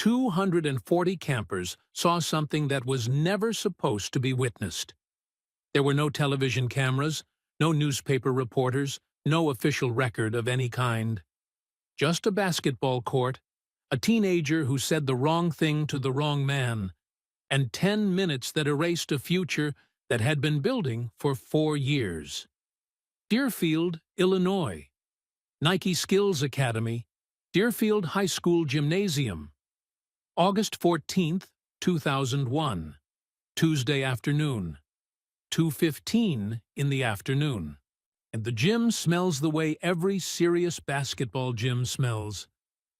240 campers saw something that was never supposed to be witnessed. There were no television cameras, no newspaper reporters, no official record of any kind. Just a basketball court, a teenager who said the wrong thing to the wrong man, and 10 minutes that erased a future that had been building for 4 years. Deerfield, Illinois. Nike Skills Academy, Deerfield High School Gymnasium. August 14, 2001. Tuesday afternoon. 2:15 in the afternoon. And the gym smells the way every serious basketball gym smells.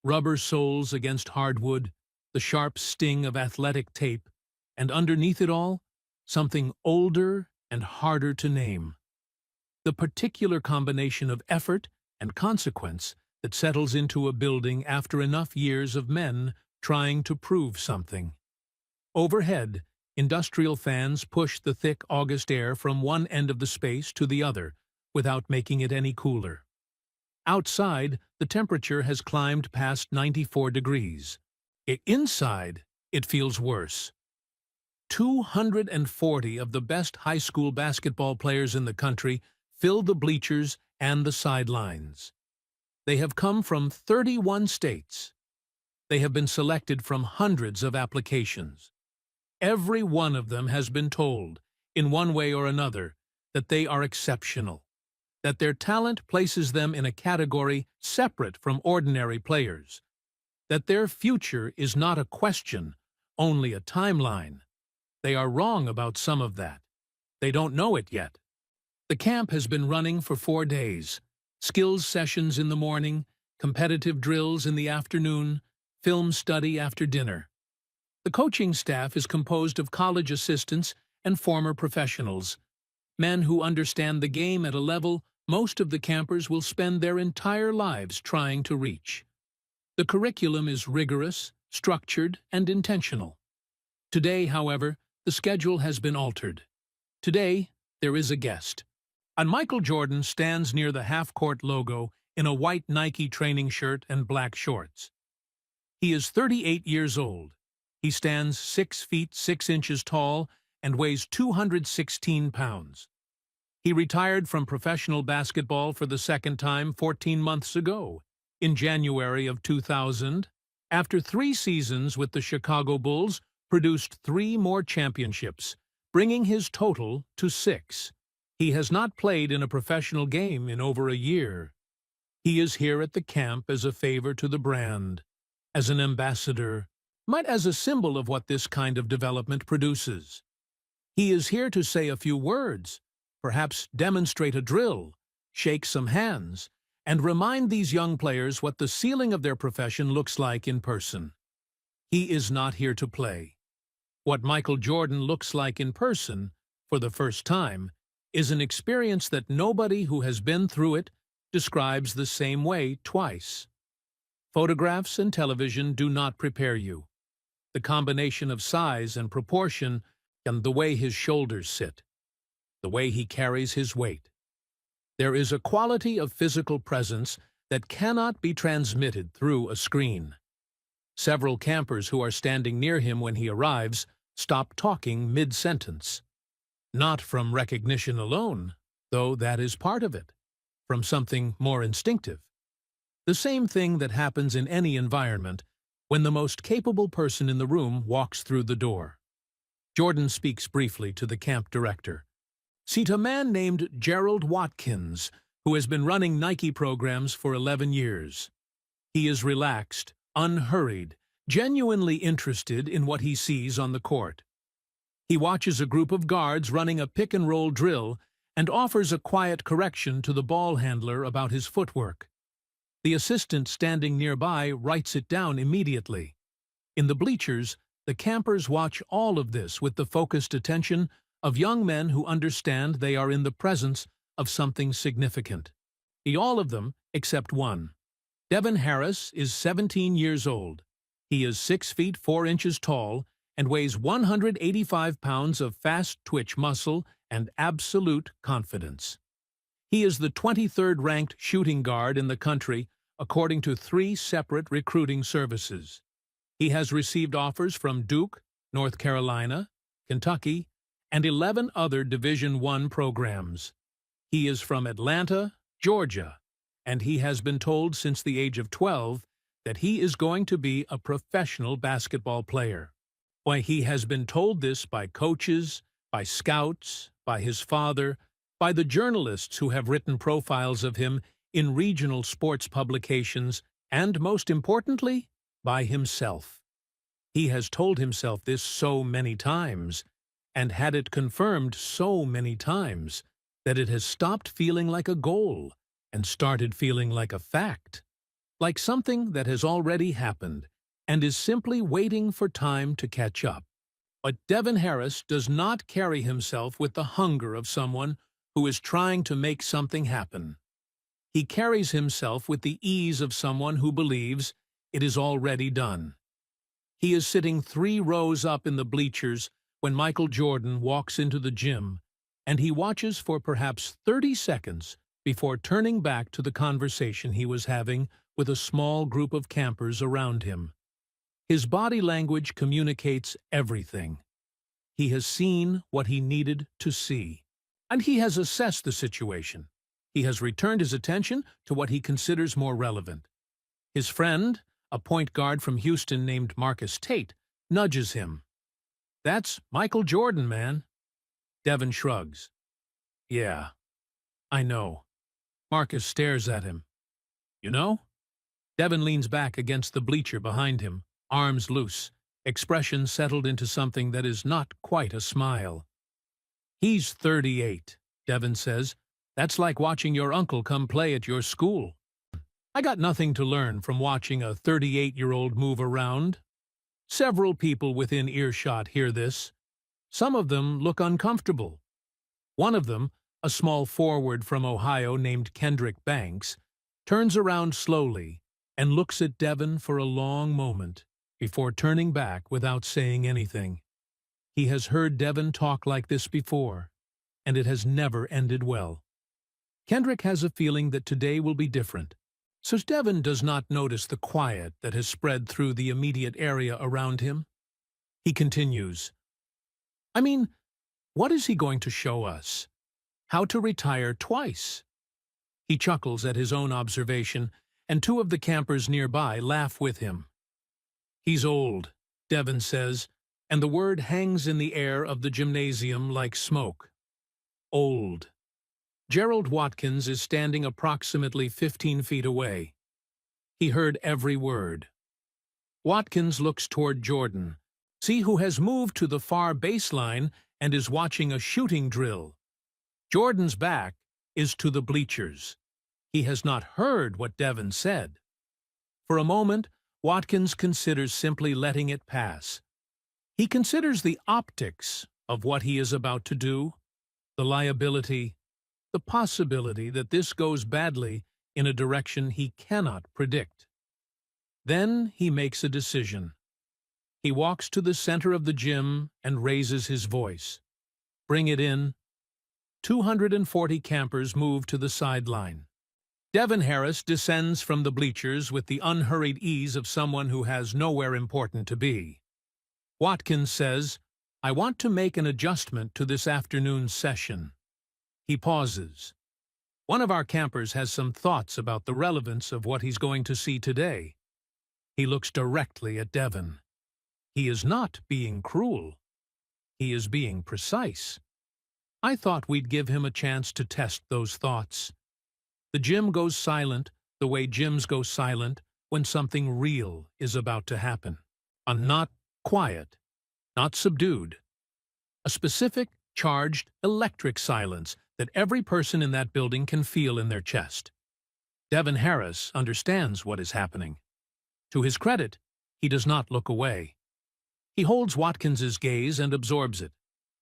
Rubber soles against hardwood, the sharp sting of athletic tape, and underneath it all, something older and harder to name. The particular combination of effort and consequence that settles into a building after enough years of men trying to prove something. Overhead, industrial fans push the thick August air from one end of the space to the other without making it any cooler. Outside, the temperature has climbed past 94 degrees. Inside, it feels worse. 240 of the best high school basketball players in the country fill the bleachers and the sidelines. They have come from 31 states. They have been selected from hundreds of applications. Every one of them has been told, in one way or another, that they are exceptional, that their talent places them in a category separate from ordinary players, that their future is not a question, only a timeline. They are wrong about some of that. They don't know it yet. The camp has been running for 4 days. Skills sessions in the morning, competitive drills in the afternoon, film study after dinner. The coaching staff is composed of college assistants and former professionals, men who understand the game at a level most of the campers will spend their entire lives trying to reach. The curriculum is rigorous, structured, and intentional. Today, however, the schedule has been altered. Today, there is a guest. And Michael Jordan stands near the half-court logo in a white Nike training shirt and black shorts. He is 38 years old. He stands 6 feet 6 inches tall and weighs 216 pounds. He retired from professional basketball for the second time 14 months ago, in January of 2000, after 3 seasons with the Chicago Bulls, produced 3 more championships, bringing his total to 6. He has not played in a professional game in over a year. He is here at the camp as a favor to the brand, as an ambassador, might as a symbol of what this kind of development produces. He is here to say a few words, perhaps demonstrate a drill, shake some hands, and remind these young players what the ceiling of their profession looks like in person. He is not here to play. What Michael Jordan looks like in person, for the first time, is an experience that nobody who has been through it describes the same way twice. Photographs and television do not prepare you. The combination of size and proportion and the way his shoulders sit, the way he carries his weight. There is a quality of physical presence that cannot be transmitted through a screen. Several campers who are standing near him when he arrives stop talking mid-sentence. Not from recognition alone, though that is part of it, from something more instinctive. The same thing that happens in any environment when the most capable person in the room walks through the door. Jordan speaks briefly to the camp director. "See a man named Gerald Watkins, who has been running Nike programs for 11 years. He is relaxed, unhurried, genuinely interested in what he sees on the court. He watches a group of guards running a pick-and-roll drill and offers a quiet correction to the ball handler about his footwork. The assistant standing nearby writes it down immediately. In the bleachers, the campers watch all of this with the focused attention of young men who understand they are in the presence of something significant. All of them except one. Devin Harris is 17 years old. He is 6 feet 4 inches tall and weighs 185 pounds of fast-twitch muscle and absolute confidence. He is the 23rd ranked shooting guard in the country, according to 3 separate recruiting services. He has received offers from Duke, North Carolina, Kentucky, and 11 other Division I programs. He is from Atlanta, Georgia, and he has been told since the age of 12 that he is going to be a professional basketball player. Why, he has been told this by coaches, by scouts, by his father, by the journalists who have written profiles of him in regional sports publications, and most importantly, by himself. He has told himself this so many times, and had it confirmed so many times, that it has stopped feeling like a goal and started feeling like a fact, like something that has already happened and is simply waiting for time to catch up. But Devin Harris does not carry himself with the hunger of someone who is trying to make something happen. He carries himself with the ease of someone who believes it is already done. He is sitting 3 rows up in the bleachers when Michael Jordan walks into the gym, and he watches for perhaps 30 seconds before turning back to the conversation he was having with a small group of campers around him. His body language communicates everything. He has seen what he needed to see, and he has assessed the situation. He has returned his attention to what he considers more relevant. His friend, a point guard from Houston named Marcus Tate, nudges him. "That's Michael Jordan, man." Devin shrugs. "Yeah, I know." Marcus stares at him. "You know?" Devin leans back against the bleacher behind him, arms loose, expression settled into something that is not quite a smile. "He's 38, Devin says. "That's like watching your uncle come play at your school." I got nothing to learn from watching a 38-year-old move around. Several people within earshot hear this. Some of them look uncomfortable. One of them, a small forward from Ohio named Kendrick Banks, turns around slowly and looks at Devin for a long moment before turning back without saying anything. He has heard Devin talk like this before, and it has never ended well. Kendrick has a feeling that today will be different, so Devin does not notice the quiet that has spread through the immediate area around him. He continues, "I mean, what is he going to show us? How to retire twice?" He chuckles at his own observation, and 2 of the campers nearby laugh with him. "He's old," Devin says, and the word hangs in the air of the gymnasium like smoke. Old. Gerald Watkins is standing approximately 15 feet away. He heard every word. Watkins looks toward Jordan, see who has moved to the far baseline and is watching a shooting drill. Jordan's back is to the bleachers. He has not heard what Devin said. For a moment, Watkins considers simply letting it pass. He considers the optics of what he is about to do, the liability, the possibility that this goes badly in a direction he cannot predict. Then he makes a decision. He walks to the center of the gym and raises his voice. "Bring it in." 240 campers move to the sideline. Devin Harris descends from the bleachers with the unhurried ease of someone who has nowhere important to be. Watkins says, "I want to make an adjustment to this afternoon's session." He pauses. One of our campers has some thoughts about the relevance of what he's going to see today. He looks directly at Devin. He is not being cruel. He is being precise. I thought we'd give him a chance to test those thoughts. The gym goes silent the way gyms go silent when something real is about to happen. Not quiet, not subdued. A specific, charged, electric silence that every person in that building can feel in their chest. Devin Harris understands what is happening. To his credit, he does not look away. He holds Watkins's gaze and absorbs it,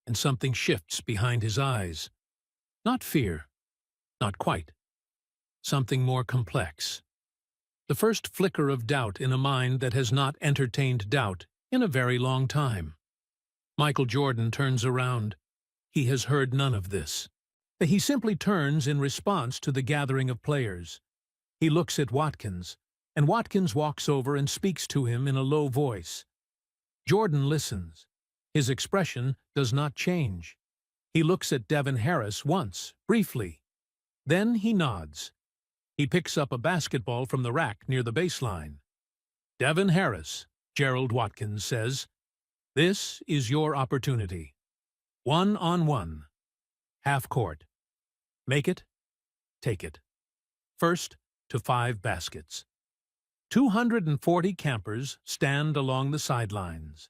and something shifts behind his eyes. Not fear, not quite. Something more complex. The first flicker of doubt in a mind that has not entertained doubt in a very long time. Michael Jordan turns around. He has heard none of this. He simply turns in response to the gathering of players. He looks at Watkins, and Watkins walks over and speaks to him in a low voice. Jordan listens. His expression does not change. He looks at Devin Harris once, briefly. Then he nods. He picks up a basketball from the rack near the baseline. "Devin Harris," Gerald Watkins says, "this is your opportunity. 1-on-1. Half court. Make it, take it. First to 5 baskets." 240 campers stand along the sidelines.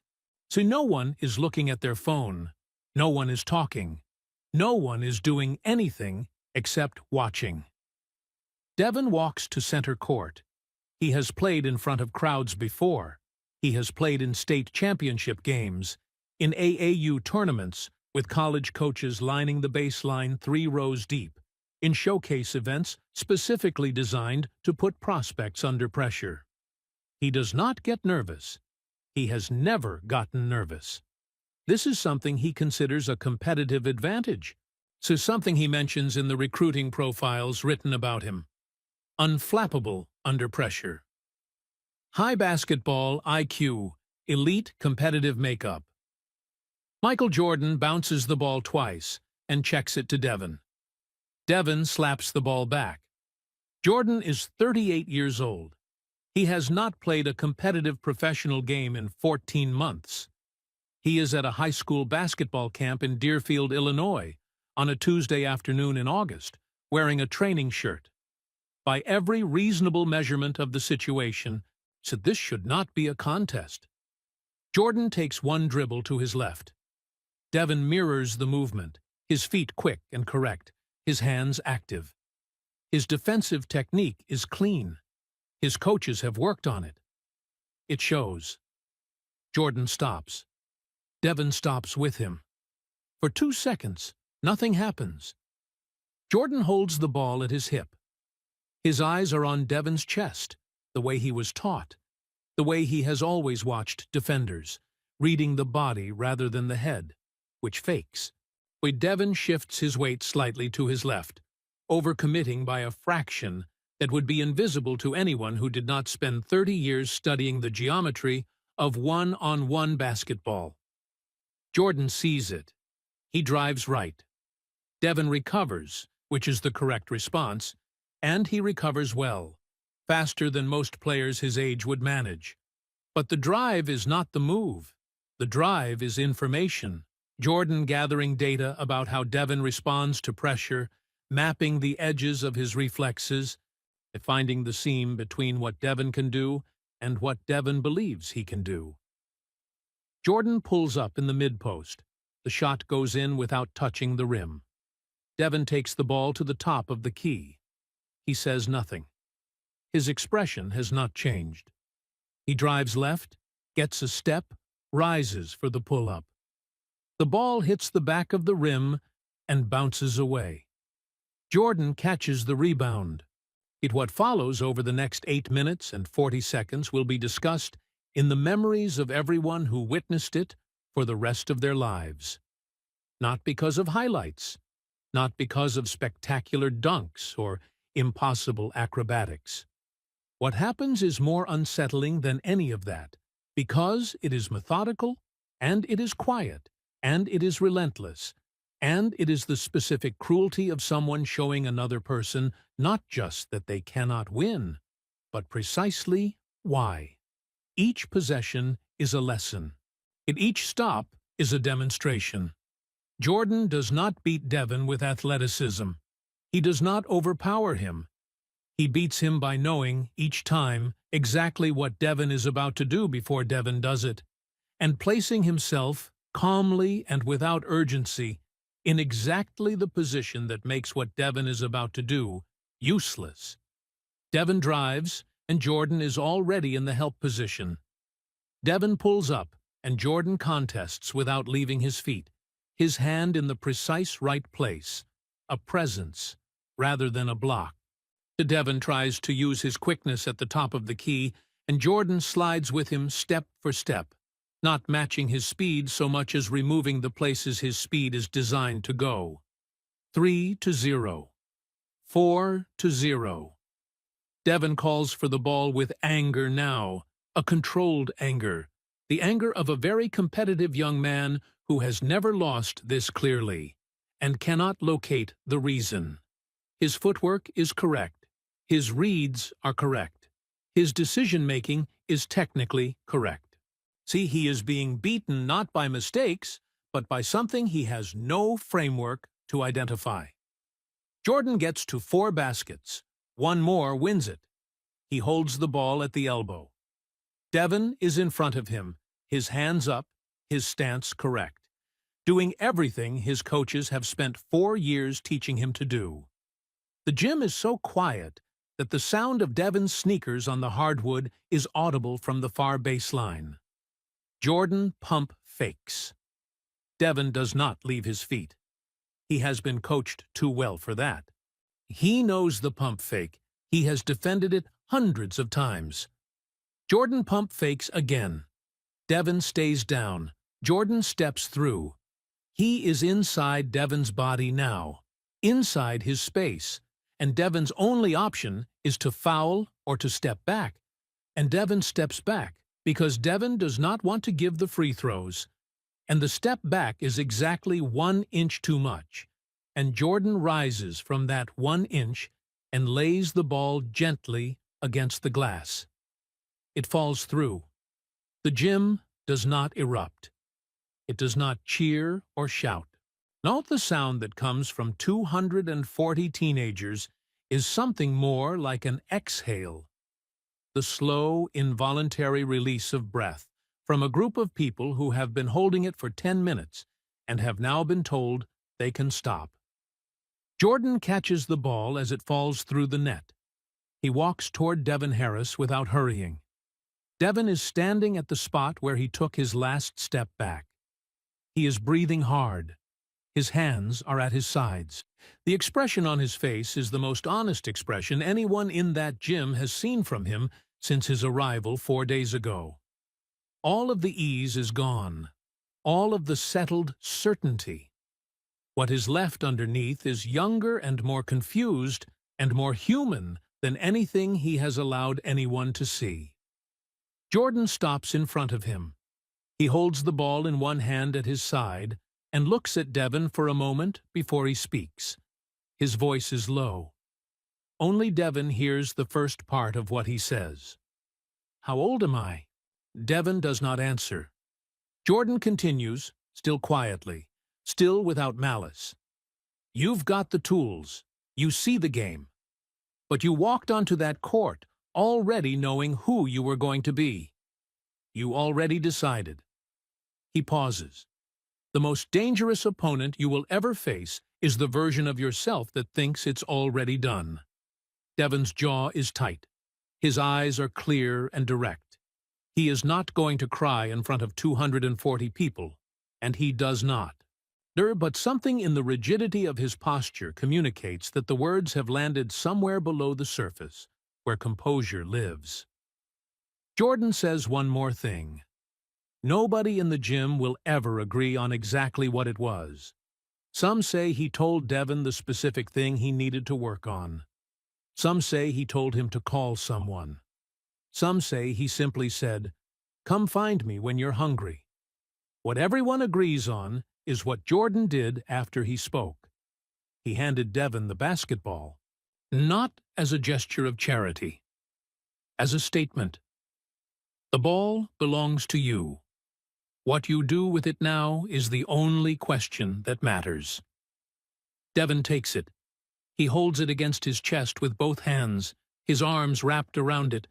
So no one is looking at their phone. No one is talking. No one is doing anything except watching. Devin walks to center court. He has played in front of crowds before. He has played in state championship games, in AAU tournaments with college coaches lining the baseline 3 rows deep, in showcase events specifically designed to put prospects under pressure. He does not get nervous. He has never gotten nervous. This is something he considers a competitive advantage, so something he mentions in the recruiting profiles written about him. Unflappable under pressure. High basketball IQ, elite competitive makeup. Michael Jordan bounces the ball twice and checks it to Devin. Devin slaps the ball back. Jordan is 38 years old. He has not played a competitive professional game in 14 months. He is at a high school basketball camp in Deerfield, Illinois, on a Tuesday afternoon in August, wearing a training shirt. By every reasonable measurement of the situation, so this should not be a contest. Jordan takes one dribble to his left. Devin mirrors the movement, his feet quick and correct, his hands active. His defensive technique is clean. His coaches have worked on it. It shows. Jordan stops. Devin stops with him. For 2 seconds, nothing happens. Jordan holds the ball at his hip. His eyes are on Devin's chest, the way he was taught, the way he has always watched defenders, reading the body rather than the head, which fakes. But Devin shifts his weight slightly to his left, overcommitting by a fraction that would be invisible to anyone who did not spend 30 years studying the geometry of 1-on-1 basketball. Jordan sees it. He drives right. Devin recovers, which is the correct response, and he recovers well, faster than most players his age would manage. But the drive is not the move. The drive is information. Jordan gathering data about how Devin responds to pressure, mapping the edges of his reflexes, finding the seam between what Devin can do and what Devin believes he can do. Jordan pulls up in the mid-post. The shot goes in without touching the rim. Devin takes the ball to the top of the key. He says nothing. His expression has not changed. He drives left, gets a step, rises for the pull-up. The ball hits the back of the rim and bounces away. Jordan catches the rebound. What follows over the next 8 minutes and 40 seconds will be discussed in the memories of everyone who witnessed it for the rest of their lives. Not because of highlights, not because of spectacular dunks or impossible acrobatics. What happens is more unsettling than any of that, because it is methodical, and it is quiet, and it is relentless, and it is the specific cruelty of someone showing another person not just that they cannot win, but precisely why. Each possession is a lesson. And each stop is a demonstration. Jordan does not beat Devin with athleticism. He does not overpower him. He beats him by knowing, each time, exactly what Devin is about to do before Devin does it, and placing himself, calmly and without urgency, in exactly the position that makes what Devin is about to do useless. Devin drives, and Jordan is already in the help position. Devin pulls up, and Jordan contests without leaving his feet, his hand in the precise right place, a presence rather than a block. Devin tries to use his quickness at the top of the key, and Jordan slides with him step for step, not matching his speed so much as removing the places his speed is designed to go. 3-0. 4-0. Devin calls for the ball with anger now, a controlled anger, the anger of a very competitive young man who has never lost this clearly, and cannot locate the reason. His footwork is correct. His reads are correct. His decision-making is technically correct. See, he is being beaten not by mistakes, but by something he has no framework to identify. Jordan gets to 4 baskets. One more wins it. He holds the ball at the elbow. Devin is in front of him, his hands up, his stance correct, doing everything his coaches have spent 4 years teaching him to do. The gym is so quiet that the sound of Devin's sneakers on the hardwood is audible from the far baseline. Jordan pump fakes. Devin does not leave his feet. He has been coached too well for that. He knows the pump fake. He has defended it hundreds of times. Jordan pump fakes again. Devin stays down. Jordan steps through. He is inside Devin's body now, inside his space, and Devin's only option is to foul or to step back. And Devin steps back because Devin does not want to give the free throws. And the step back is exactly 1 inch too much. And Jordan rises from that 1 inch and lays the ball gently against the glass. It falls through. The gym does not erupt. It does not cheer or shout. Not the sound that comes from 240 teenagers is something more like an exhale. The slow, involuntary release of breath from a group of people who have been holding it for 10 minutes and have now been told they can stop. Jordan catches the ball as it falls through the net. He walks toward Devin Harris without hurrying. Devin is standing at the spot where he took his last step back. He is breathing hard. His hands are at his sides. The expression on his face is the most honest expression anyone in that gym has seen from him since his arrival 4 days ago. All of the ease is gone. All of the settled certainty. What is left underneath is younger and more confused and more human than anything he has allowed anyone to see. Jordan stops in front of him. He holds the ball in one hand at his side and looks at Devin for a moment before he speaks. His voice is low. Only Devin hears the first part of what he says. "How old am I?" Devin does not answer. Jordan continues, still quietly, still without malice. "You've got the tools. You see the game. But you walked onto that court already knowing who you were going to be. You already decided." He pauses. The most dangerous opponent you will ever face is the version of yourself that thinks it's already done. Devin's jaw is tight. His eyes are clear and direct. He is not going to cry in front of 240 people, and he does not. But something in the rigidity of his posture communicates that the words have landed somewhere below the surface, where composure lives. Jordan says one more thing. Nobody in the gym will ever agree on exactly what it was. Some say he told Devin the specific thing he needed to work on. Some say he told him to call someone. Some say he simply said, "Come find me when you're hungry." What everyone agrees on is what Jordan did after he spoke. He handed Devin the basketball, not as a gesture of charity, as a statement. The ball belongs to you. What you do with it now is the only question that matters. Devin takes it. He holds it against his chest with both hands, his arms wrapped around it,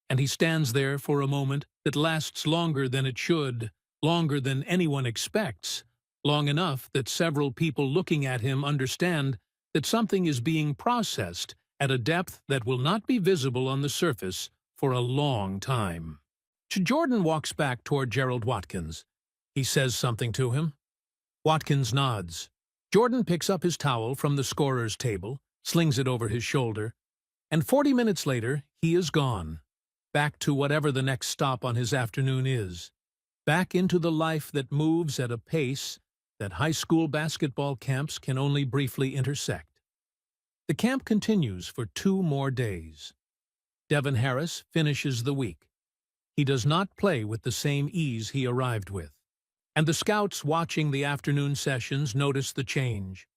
and he stands there for a moment that lasts longer than it should, longer than anyone expects, long enough that several people looking at him understand that something is being processed at a depth that will not be visible on the surface for a long time. Jordan walks back toward Gerald Watkins. He says something to him. Watkins nods. Jordan picks up his towel from the scorer's table, slings it over his shoulder, and 40 minutes later, he is gone. Back to whatever the next stop on his afternoon is. Back into the life that moves at a pace that high school basketball camps can only briefly intersect. The camp continues for 2 more days. Devin Harris finishes the week. He does not play with the same ease he arrived with. And the scouts watching the afternoon sessions notice the change.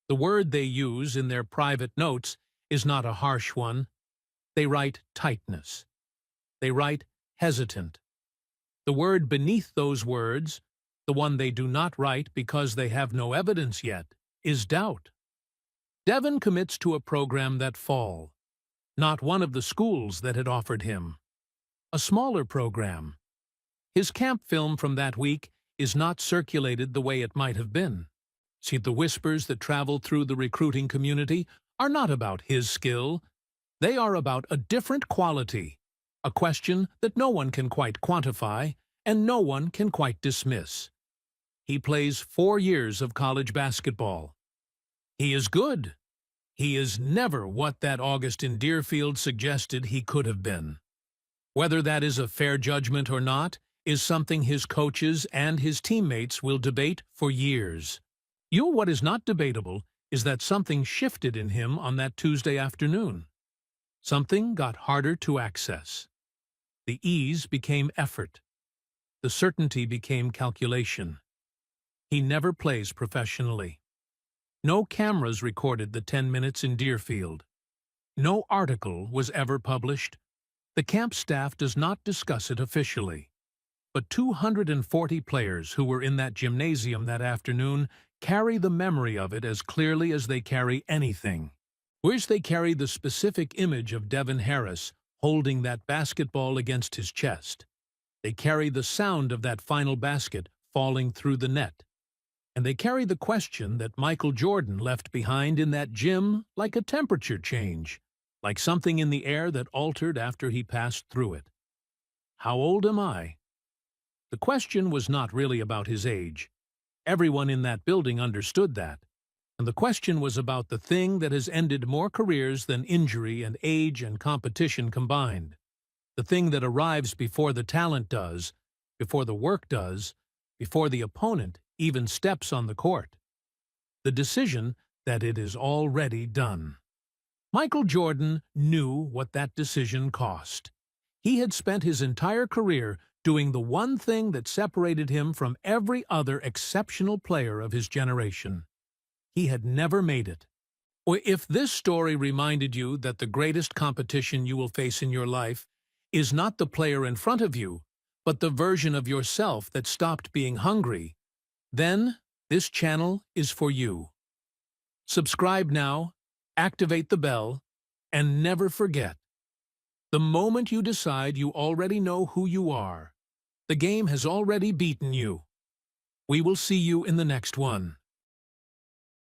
The word they use in their private notes is not a harsh one. They write tightness. They write hesitant. The word beneath those words, the one they do not write because they have no evidence yet, is doubt. Devin commits to a program that fall, not one of the schools that had offered him. A smaller program. His camp film from that week is not circulated the way it might have been. See, the whispers that travel through the recruiting community are not about his skill. They are about a different quality, a question that no one can quite quantify and no one can quite dismiss. He plays 4 years of college basketball. He is good. He is never what that August in Deerfield suggested he could have been. Whether that is a fair judgment or not is something his coaches and his teammates will debate for years. What is not debatable is that something shifted in him on that Tuesday afternoon. Something got harder to access. The ease became effort. The certainty became calculation. He never plays professionally. No cameras recorded the 10 minutes in Deerfield. No article was ever published. The camp staff does not discuss it officially. But 240 players who were in that gymnasium that afternoon carry the memory of it as clearly as they carry anything. Whereas they carry the specific image of Devin Harris holding that basketball against his chest. They carry the sound of that final basket falling through the net. And they carry the question that Michael Jordan left behind in that gym like a temperature change, like something in the air that altered after he passed through it. How old am I? The question was not really about his age. Everyone in that building understood that. And the question was about the thing that has ended more careers than injury and age and competition combined. The thing that arrives before the talent does, before the work does, before the opponent even steps on the court. The decision that it is already done. Michael Jordan knew what that decision cost. He had spent his entire career doing the one thing that separated him from every other exceptional player of his generation. He had never made it. Or if this story reminded you that the greatest competition you will face in your life is not the player in front of you, but the version of yourself that stopped being hungry, then this channel is for you. Subscribe now, activate the bell, and never forget, the moment you decide you already know who you are, the game has already beaten you. We will see you in the next one.